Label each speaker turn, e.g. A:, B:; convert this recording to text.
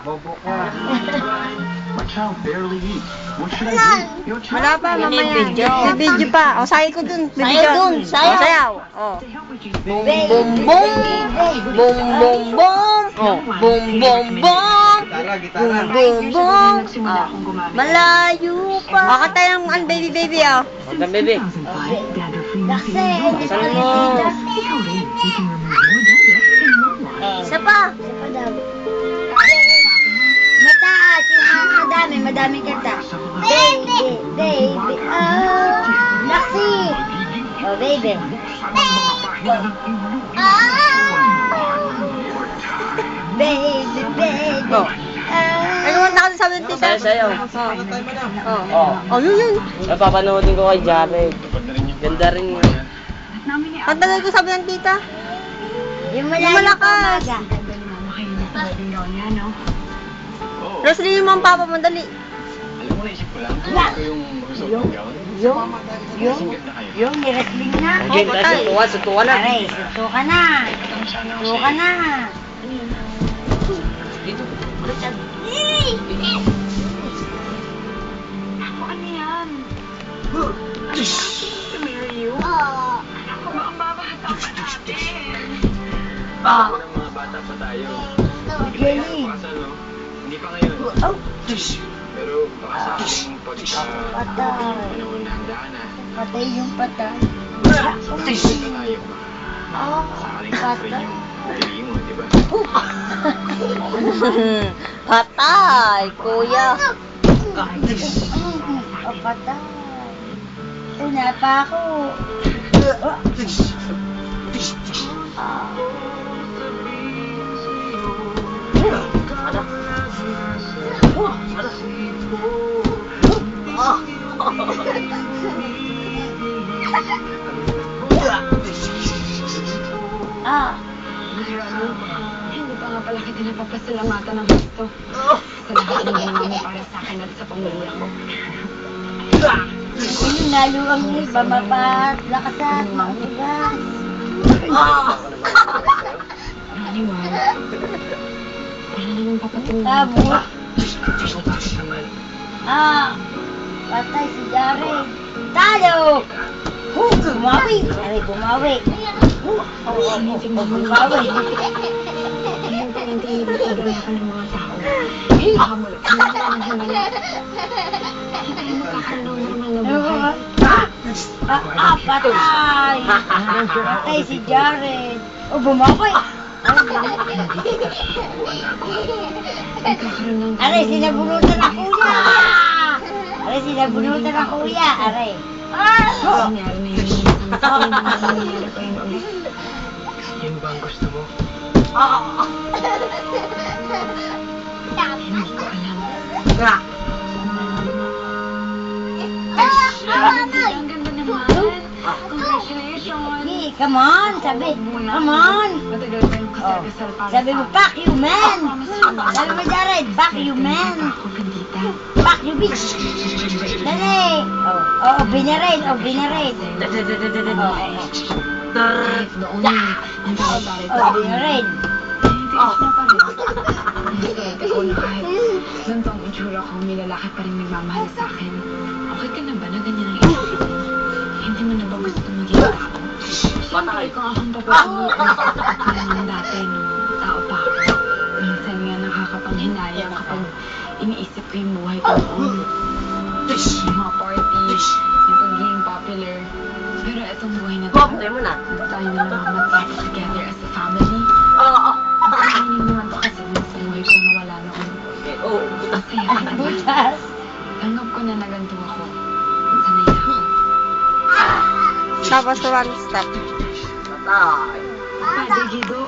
A: Bobo ka. My child barely eats. What should I do? Your child.
B: Wala pa, mamaya. May video pa. O, sayo ko dun.
C: Sayaw dun, sayaw.
B: O, sayaw. O. Boom, boom, boom. Boom, boom, boom. O, boom, boom, boom. Boom, boom, boom. O, malayo pa. O, kanta yung baby, baby, o.
D: Kanta, baby.
C: Kasi,
D: Saan mo?
C: Isa pa. Isa pa daw. Mataas, yung madaming kanta. Baby, baby, oh, Laksi. Oh, baby. Baby, baby.
B: Oh. Ano man nakasal sabi ng tita?
D: Sayaw.
B: Oh. Oh, yun.
D: Napapanoodin ko kay Jared. Ganda rin yun.
B: Pagtagal ko sabi ng tita.
C: Yung
B: malakas. Rosalie, yung mga papa mo, dali.
A: Alam mo, naisip ko lang. Ito yung gusto kong gawin.
C: Yung wrestling na.
D: Okay, sutuwa na.
C: Aray, suto ka na. Suto ka na.
D: Dito.
E: Ako, ano yan? To marry you? Ako ba ang babahata pa natin?
A: Ako ng mga bata pa tayo.
C: Jenny.
A: Pakasal, no? Hindi pa ngayon.
C: Oh,
A: Pero baka sa aking
C: patay.
A: panahon na handaan na.
C: Patay yung patay.
A: Punta tayo.
C: Oh,
A: Sakaling friend yung piliin mo, di ba?
B: Patay, kuya.
C: Oh, patay. Una pa ako.
E: Hindi pa nga pala kita napapasalamatan ng gusto. Sa lahat ng ginawa mo para sa akin at sa pamilya ko.
C: Yung lalo ang iba mapalakasan, maugas.
E: Naniwala. Wala naman papatungan.
C: Tabo. Patay si Jared. Talo! Bumawi! Jared, bumawi. Bumawi.
E: Ayun ka lang tinibigay ka ng mga tao. Hamol ka na lang ng himala. Hindi mo kakaroon ng buhay.
C: Patay! Patay si Jared. Oh, bumawi. Aray, sinabunutan ang kuya! Aray, sinabunutan ang kuya! Aray.
E: Nangyari na yun. Nangyari pa yun ulit.
A: Yun ba ang gusto mo?
E: Hindi ko alam. Ang ganda naman. Congratulations.
C: Hey, come on! Sabi, come on!
E: Matagal pa yung kasal-kasal para
C: Sabi mo,
E: sa
C: back you, man! Sabi mo, Jared, back you, man!
E: ako, Candita.
C: Back you, bitch! Dali! Oh, binaraid, oh, binaraid.
E: Kahit noon, ang tawag-tawag
C: Oh, binaraid.
E: tiis na pa rin. Kasi ako na kahit ganito ang itsura ko, may lalaki pa rin nagmamahal sa akin. Okay ka na ba na ganyan ang itsura mo? Hindi mo na ba gusto maging tao? Siyempre, kung akong papasunod ng dati nung tao pa ako. Minsan nga nakakapanghinayang kapag iniisip ko yung buhay ko noon. Yung mga parties, yung pagiging popular. Pero itong buhay na to,
B: Tayo mo na.
E: tayo na naman mag-live together as a family. Kainin naman to kasi sa buhay ko na wala noon. Masaya ka na ba?
C: Butas.
E: Tanggap ko na naganto ako. Sanay na ako.
B: Tapos one step.
E: Pwede, Gido.